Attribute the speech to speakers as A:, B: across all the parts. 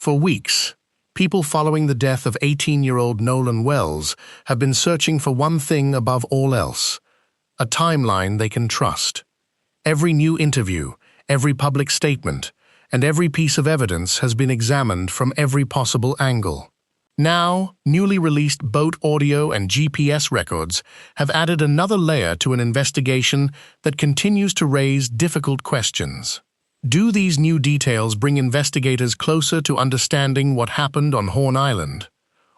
A: For weeks, people following the death of 18-year-old Nolan Wells have been searching for one thing above all else: a timeline they can trust. Every new interview, every public statement, and every piece of evidence has been examined from every possible angle. Now, newly released boat audio and GPS records have added another layer to an investigation that continues to raise difficult questions. Do these new details bring investigators closer to understanding what happened on Horn Island,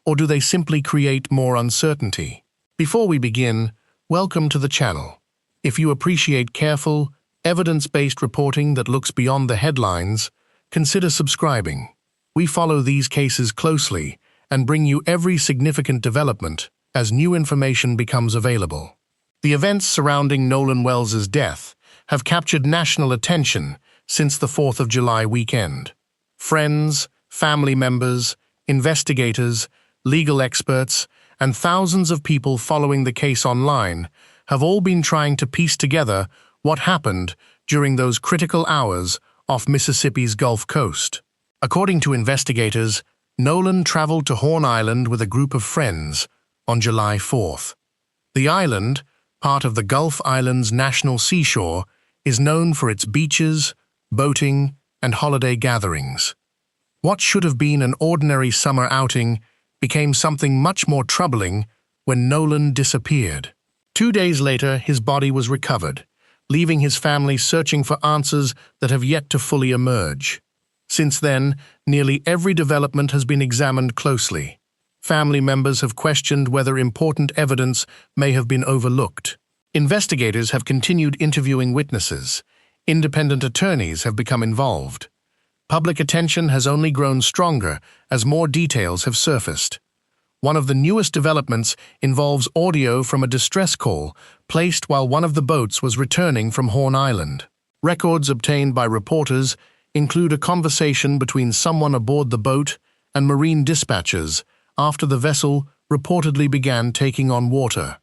A: or do they simply create more uncertainty? Before we begin, welcome to the channel. If you appreciate careful, evidence-based reporting that looks beyond the headlines, consider subscribing. We follow these cases closely and bring you every significant development as new information becomes available. The events surrounding Nolan Wells' death have captured national attention since the 4th of July weekend. Friends, family members, investigators, legal experts, and thousands of people following the case online have all been trying to piece together what happened during those critical hours off Mississippi's Gulf Coast. According to investigators, Nolan traveled to Horn Island with a group of friends on July 4th. The island, part of the Gulf Islands National Seashore, is known for its beaches, boating, and holiday gatherings. What should have been an ordinary summer outing became something much more troubling when Nolan disappeared. 2 days later, his body was recovered, leaving his family searching for answers that have yet to fully emerge. Since then, nearly every development has been examined closely. Family members have questioned whether important evidence may have been overlooked. Investigators have continued interviewing witnesses. Independent attorneys have become involved. Public attention has only grown stronger as more details have surfaced. One of the newest developments involves audio from a distress call placed while one of the boats was returning from Horn Island. Records obtained by reporters include a conversation between someone aboard the boat and marine dispatchers after the vessel reportedly began taking on water.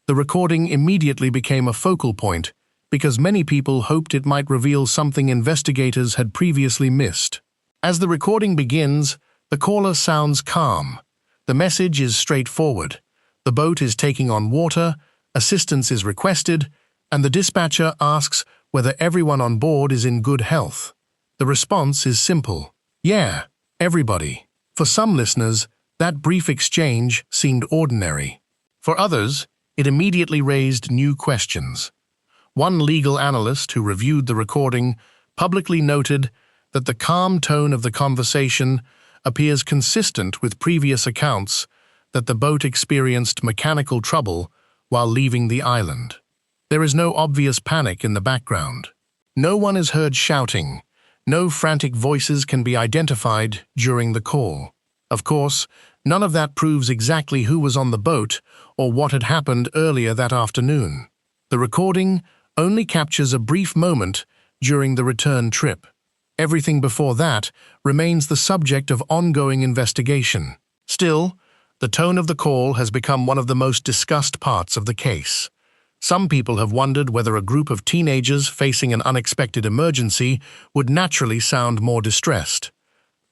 A: The recording immediately became a focal point because many people hoped it might reveal something investigators had previously missed. As the recording begins, the caller sounds calm. The message is straightforward. The boat is taking on water, assistance is requested, and the dispatcher asks whether everyone on board is in good health. The response is simple: yeah, everybody. For some listeners, that brief exchange seemed ordinary. For others, it immediately raised new questions. One legal analyst who reviewed the recording publicly noted that the calm tone of the conversation appears consistent with previous accounts that the boat experienced mechanical trouble while leaving the island. There is no obvious panic in the background. No one is heard shouting. No frantic voices can be identified during the call. Of course, none of that proves exactly who was on the boat or what had happened earlier that afternoon. The recording only captures a brief moment during the return trip. Everything before that remains the subject of ongoing investigation. Still, the tone of the call has become one of the most discussed parts of the case. Some people have wondered whether a group of teenagers facing an unexpected emergency would naturally sound more distressed.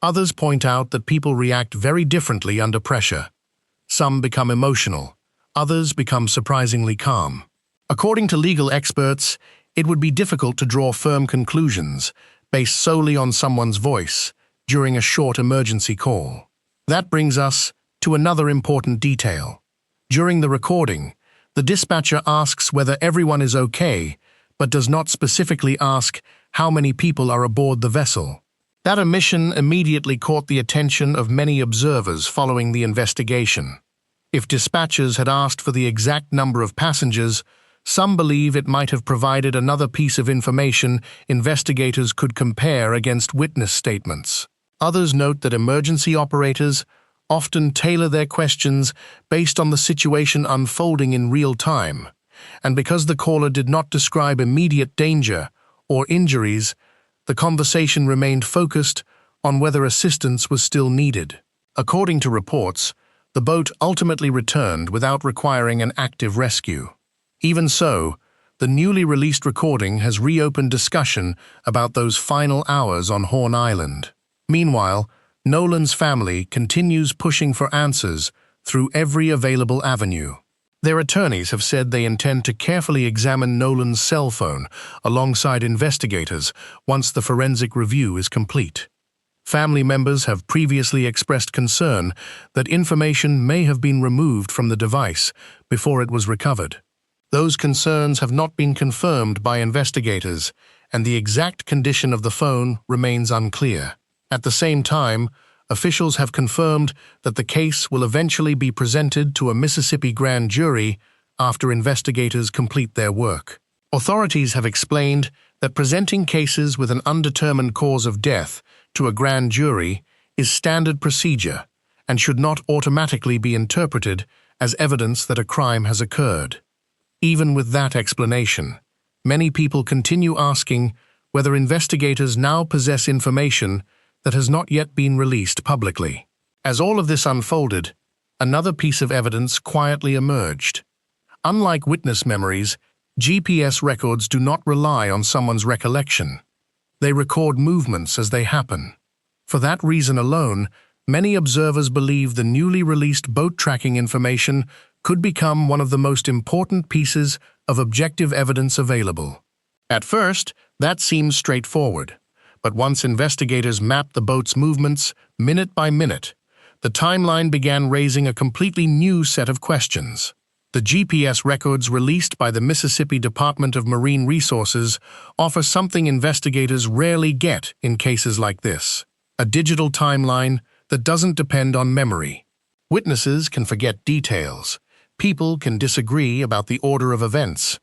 A: Others point out that people react very differently under pressure. Some become emotional. Others become surprisingly calm. According to legal experts, it would be difficult to draw firm conclusions based solely on someone's voice during a short emergency call. That brings us to another important detail. During the recording, the dispatcher asks whether everyone is okay, but does not specifically ask how many people are aboard the vessel. That omission immediately caught the attention of many observers following the investigation. If dispatchers had asked for the exact number of passengers, some believe it might have provided another piece of information investigators could compare against witness statements. Others note that emergency operators often tailor their questions based on the situation unfolding in real time, and because the caller did not describe immediate danger or injuries, the conversation remained focused on whether assistance was still needed. According to reports, the boat ultimately returned without requiring an active rescue. Even so, the newly released recording has reopened discussion about those final hours on Horn Island. Meanwhile, Nolan's family continues pushing for answers through every available avenue. Their attorneys have said they intend to carefully examine Nolan's cell phone alongside investigators once the forensic review is complete. Family members have previously expressed concern that information may have been removed from the device before it was recovered. Those concerns have not been confirmed by investigators, and the exact condition of the phone remains unclear. At the same time, officials have confirmed that the case will eventually be presented to a Mississippi grand jury after investigators complete their work. Authorities have explained that presenting cases with an undetermined cause of death to a grand jury is standard procedure and should not automatically be interpreted as evidence that a crime has occurred. Even with that explanation, many people continue asking whether investigators now possess information that has not yet been released publicly. As all of this unfolded, another piece of evidence quietly emerged. Unlike witness memories, GPS records do not rely on someone's recollection. They record movements as they happen. For that reason alone, many observers believe the newly released boat tracking information could become one of the most important pieces of objective evidence available. At first, that seems straightforward. But once investigators mapped the boat's movements minute by minute, the timeline began raising a completely new set of questions. The GPS records released by the Mississippi Department of Marine Resources offer something investigators rarely get in cases like this: a digital timeline that doesn't depend on memory. Witnesses can forget details. People can disagree about the order of events.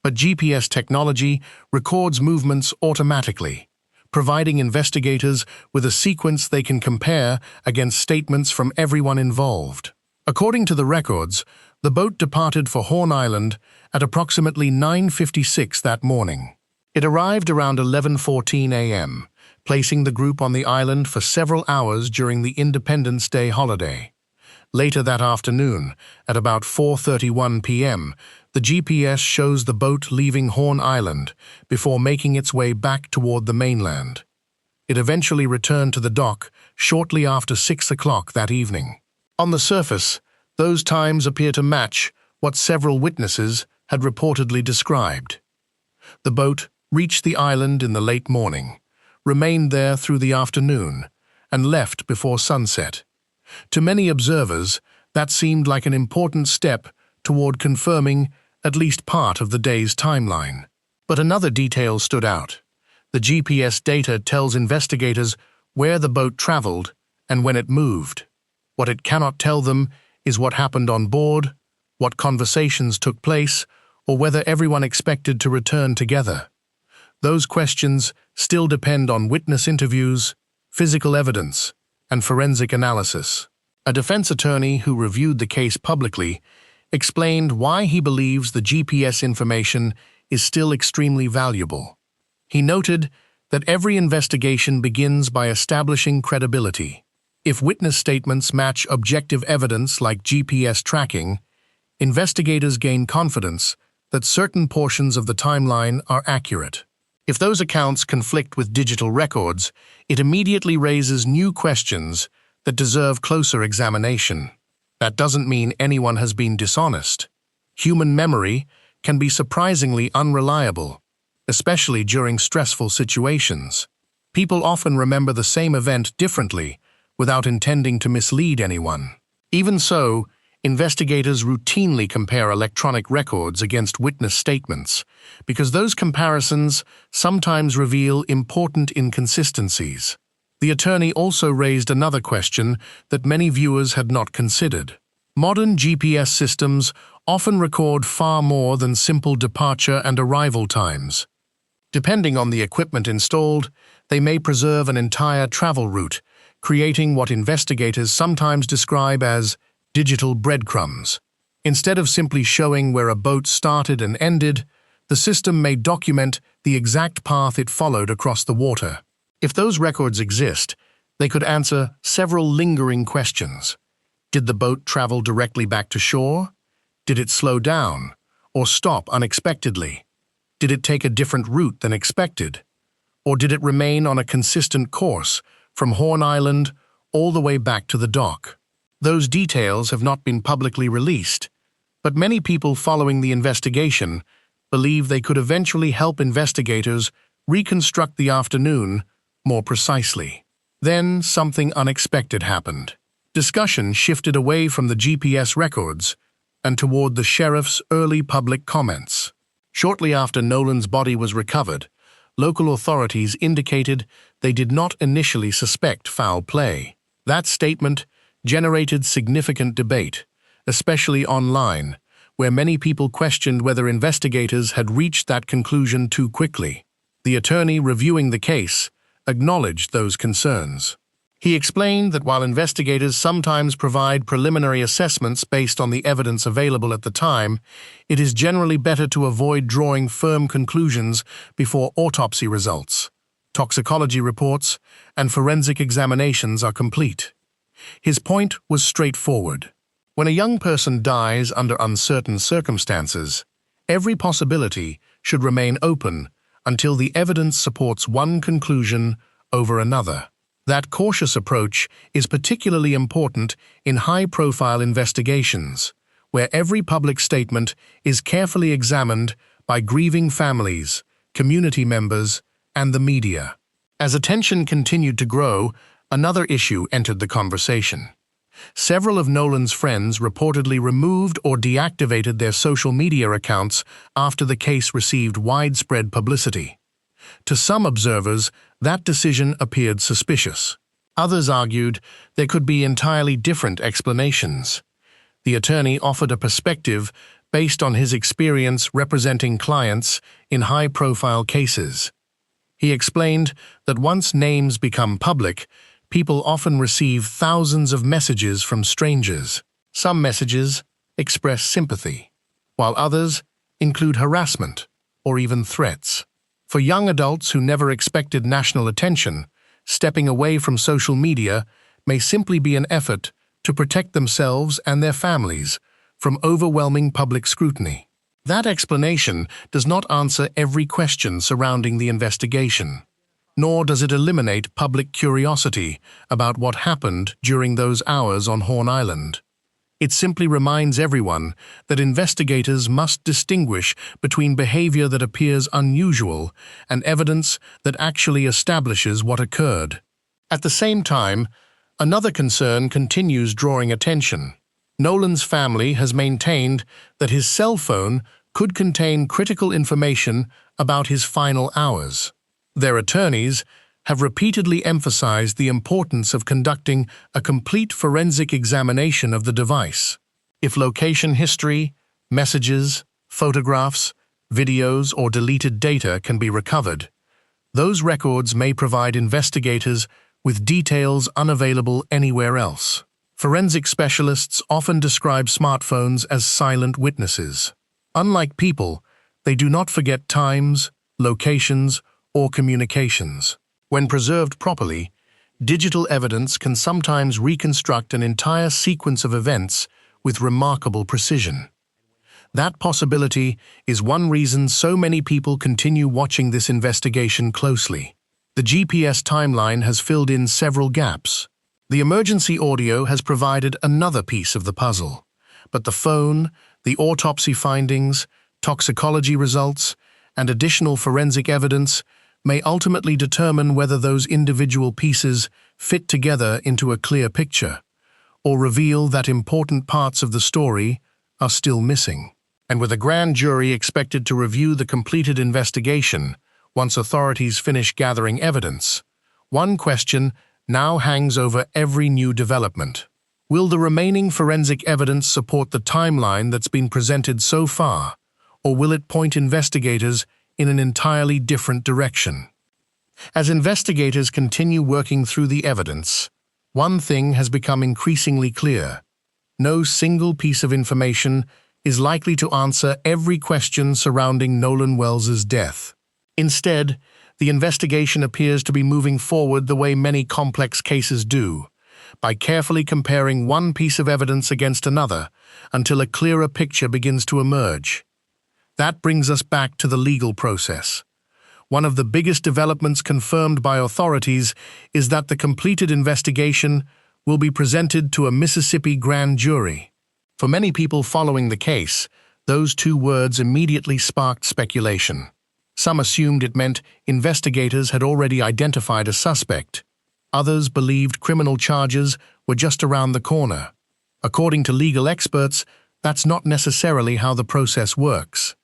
A: But GPS technology records movements automatically, providing investigators with a sequence they can compare against statements from everyone involved. According to the records, the boat departed for Horn Island at approximately 9:56 that morning. It arrived around 11:14 a.m., placing the group on the island for several hours during the Independence Day holiday. Later that afternoon, at about 4:31 p.m., the GPS shows the boat leaving Horn Island before making its way back toward the mainland. It eventually returned to the dock shortly after 6 o'clock that evening. On the surface, those times appear to match what several witnesses had reportedly described. The boat reached the island in the late morning, remained there through the afternoon, and left before sunset. To many observers, that seemed like an important step toward confirming at least part of the day's timeline. But another detail stood out. The GPS data tells investigators where the boat traveled and when it moved. What it cannot tell them is what happened on board, what conversations took place, or whether everyone expected to return together. Those questions still depend on witness interviews, physical evidence, and forensic analysis. A defense attorney who reviewed the case publicly explained why he believes the GPS information is still extremely valuable. He noted that every investigation begins by establishing credibility. If witness statements match objective evidence like GPS tracking, investigators gain confidence that certain portions of the timeline are accurate. If those accounts conflict with digital records, it immediately raises new questions that deserve closer examination. That doesn't mean anyone has been dishonest. Human memory can be surprisingly unreliable, especially during stressful situations. People often remember the same event differently without intending to mislead anyone. Even so, investigators routinely compare electronic records against witness statements because those comparisons sometimes reveal important inconsistencies. The attorney also raised another question that many viewers had not considered. Modern GPS systems often record far more than simple departure and arrival times. Depending on the equipment installed, they may preserve an entire travel route, creating what investigators sometimes describe as digital breadcrumbs. Instead of simply showing where a boat started and ended, the system may document the exact path it followed across the water. If those records exist, they could answer several lingering questions. Did the boat travel directly back to shore? Did it slow down or stop unexpectedly? Did it take a different route than expected? Or did it remain on a consistent course from Horn Island all the way back to the dock. Those details have not been publicly released, but many people following the investigation believe they could eventually help investigators reconstruct the afternoon more precisely. Then something unexpected happened. Discussion shifted away from the GPS records and toward the sheriff's early public comments. Shortly after Nolan's body was recovered, local authorities indicated they did not initially suspect foul play. That statement generated significant debate, especially online, where many people questioned whether investigators had reached that conclusion too quickly. The attorney reviewing the case acknowledged those concerns. He explained that while investigators sometimes provide preliminary assessments based on the evidence available at the time, it is generally better to avoid drawing firm conclusions before autopsy results, toxicology reports, and forensic examinations are complete. His point was straightforward. When a young person dies under uncertain circumstances, every possibility should remain open until the evidence supports one conclusion over another. That cautious approach is particularly important in high-profile investigations, where every public statement is carefully examined by grieving families, community members, and the media. As attention continued to grow, another issue entered the conversation. Several of Nolan's friends reportedly removed or deactivated their social media accounts after the case received widespread publicity. To some observers, that decision appeared suspicious. Others argued there could be entirely different explanations. The attorney offered a perspective based on his experience representing clients in high-profile cases. He explained that once names become public, people often receive thousands of messages from strangers. Some messages express sympathy, while others include harassment or even threats. For young adults who never expected national attention, stepping away from social media may simply be an effort to protect themselves and their families from overwhelming public scrutiny. That explanation does not answer every question surrounding the investigation, nor does it eliminate public curiosity about what happened during those hours on Horn Island. It simply reminds everyone that investigators must distinguish between behavior that appears unusual and evidence that actually establishes what occurred. At the same time, another concern continues drawing attention. Nolan's family has maintained that his cell phone could contain critical information about his final hours. Their attorneys have repeatedly emphasized the importance of conducting a complete forensic examination of the device. If location history, messages, photographs, videos, or deleted data can be recovered, those records may provide investigators with details unavailable anywhere else. Forensic specialists often describe smartphones as silent witnesses. Unlike people, they do not forget times, locations, or communications. When preserved properly, digital evidence can sometimes reconstruct an entire sequence of events with remarkable precision. That possibility is one reason so many people continue watching this investigation closely. The GPS timeline has filled in several gaps. The emergency audio has provided another piece of the puzzle. But the phone, the autopsy findings, toxicology results, and additional forensic evidence may ultimately determine whether those individual pieces fit together into a clear picture, or reveal that important parts of the story are still missing. And with a grand jury expected to review the completed investigation once authorities finish gathering evidence, one question now hangs over every new development. Will the remaining forensic evidence support the timeline that's been presented so far, or will it point investigators in an entirely different direction? As investigators continue working through the evidence, one thing has become increasingly clear. No single piece of information is likely to answer every question surrounding Nolan Wells's death. Instead, the investigation appears to be moving forward the way many complex cases do, by carefully comparing one piece of evidence against another until a clearer picture begins to emerge. That brings us back to the legal process. One of the biggest developments confirmed by authorities is that the completed investigation will be presented to a Mississippi grand jury. For many people following the case, those two words immediately sparked speculation. Some assumed it meant investigators had already identified a suspect. Others believed criminal charges were just around the corner. According to legal experts, that's not necessarily how the process works.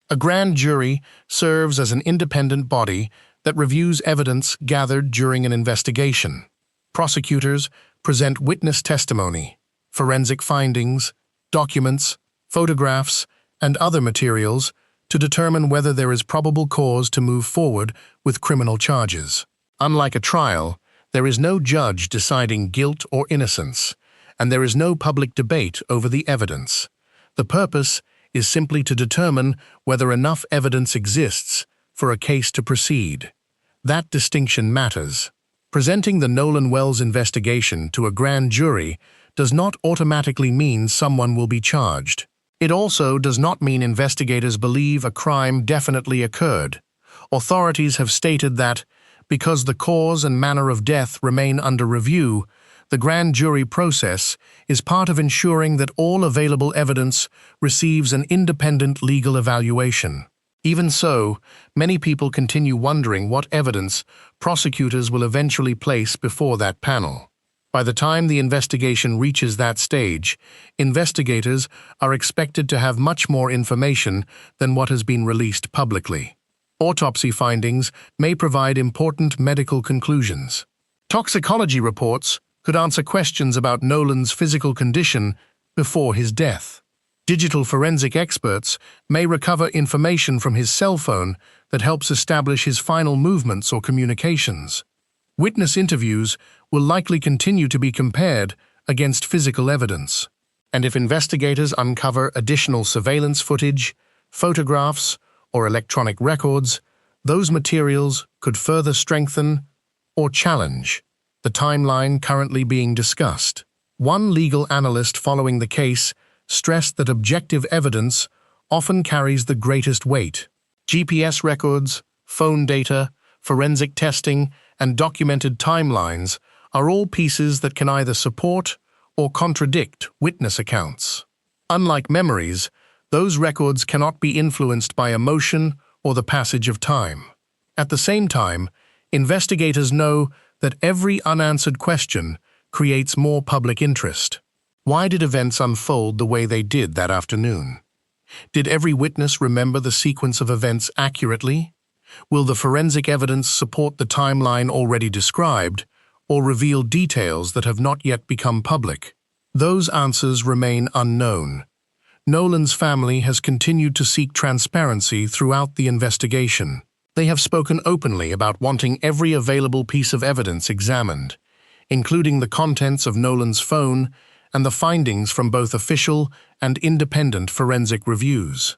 A: A grand jury serves as an independent body that reviews evidence gathered during an investigation. Prosecutors present witness testimony, forensic findings, documents, photographs, and other materials to determine whether there is probable cause to move forward with criminal charges. Unlike a trial, there is no judge deciding guilt or innocence, and there is no public debate over the evidence. The purpose is simply to determine whether enough evidence exists for a case to proceed. That distinction matters. Presenting the Nolan Wells investigation to a grand jury does not automatically mean someone will be charged. It also does not mean investigators believe a crime definitely occurred. Authorities have stated that, because the cause and manner of death remain under review, the grand jury process is part of ensuring that all available evidence receives an independent legal evaluation. Even so, many people continue wondering what evidence prosecutors will eventually place before that panel. By the time the investigation reaches that stage, investigators are expected to have much more information than what has been released publicly. Autopsy findings may provide important medical conclusions. Toxicology reports could answer questions about Nolan's physical condition before his death. Digital forensic experts may recover information from his cell phone that helps establish his final movements or communications. Witness interviews will likely continue to be compared against physical evidence. And if investigators uncover additional surveillance footage, photographs, or electronic records, those materials could further strengthen or challenge the timeline currently being discussed. One legal analyst following the case stressed that objective evidence often carries the greatest weight. GPS records, phone data, forensic testing, and documented timelines are all pieces that can either support or contradict witness accounts. Unlike memories, those records cannot be influenced by emotion or the passage of time. At the same time, investigators know that every unanswered question creates more public interest. Why did events unfold the way they did that afternoon? Did every witness remember the sequence of events accurately? Will the forensic evidence support the timeline already described, or reveal details that have not yet become public? Those answers remain unknown. Nolan's family has continued to seek transparency throughout the investigation. They have spoken openly about wanting every available piece of evidence examined, including the contents of Nolan's phone and the findings from both official and independent forensic reviews.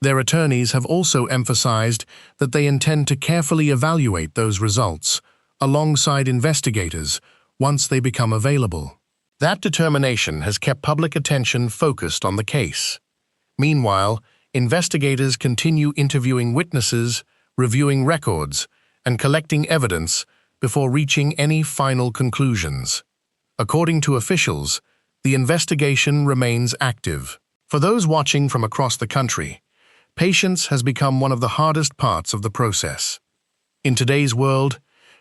A: Their attorneys have also emphasized that they intend to carefully evaluate those results, alongside investigators, once they become available. That determination has kept public attention focused on the case. Meanwhile, investigators continue interviewing witnesses, reviewing records, and collecting evidence before reaching any final conclusions. According to officials, the investigation remains active. For those watching from across the country, patience has become one of the hardest parts of the process. In today's world,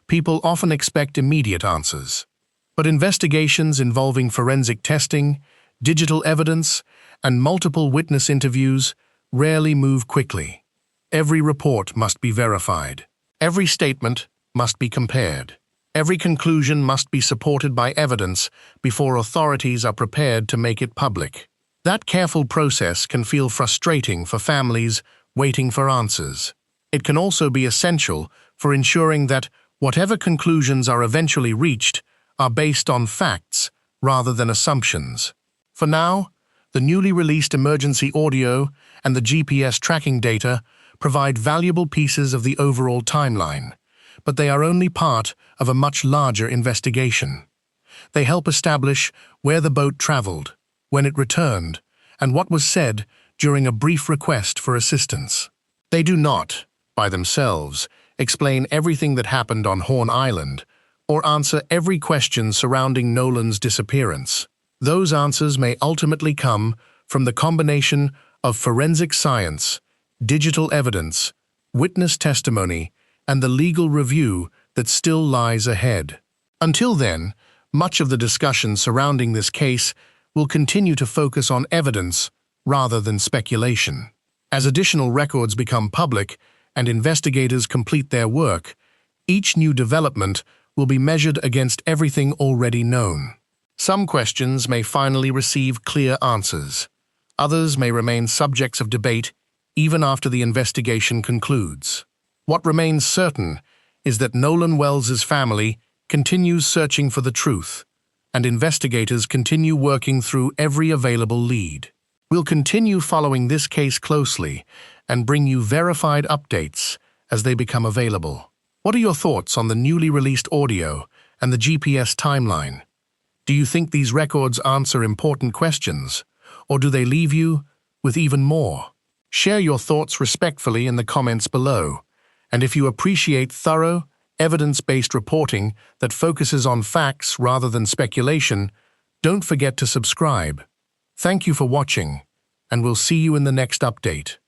A: people often expect immediate answers. But investigations involving forensic testing, digital evidence, and multiple witness interviews rarely move quickly. Every report must be verified. Every statement must be compared. Every conclusion must be supported by evidence before authorities are prepared to make it public. That careful process can feel frustrating for families waiting for answers. It can also be essential for ensuring that whatever conclusions are eventually reached are based on facts rather than assumptions. For now, the newly released emergency audio and the GPS tracking data provide valuable pieces of the overall timeline, but they are only part of a much larger investigation. They help establish where the boat traveled, when it returned, and what was said during a brief request for assistance. They do not, by themselves, explain everything that happened on Horn Island or answer every question surrounding Nolan's disappearance. Those answers may ultimately come from the combination of forensic science, digital evidence, witness testimony, and the legal review that still lies ahead. Until then, much of the discussion surrounding this case will continue to focus on evidence rather than speculation. As additional records become public and investigators complete their work, each new development will be measured against everything already known. Some questions may finally receive clear answers. Others may remain subjects of debate even after the investigation concludes. What remains certain is that Nolan Wells's family continues searching for the truth, and investigators continue working through every available lead. We'll continue following this case closely and bring you verified updates as they become available. What are your thoughts on the newly released audio and the GPS timeline? Do you think these records answer important questions, or do they leave you with even more? Share your thoughts respectfully in the comments below, and if you appreciate thorough, evidence-based reporting that focuses on facts rather than speculation, don't forget to subscribe. Thank you for watching, and we'll see you in the next update.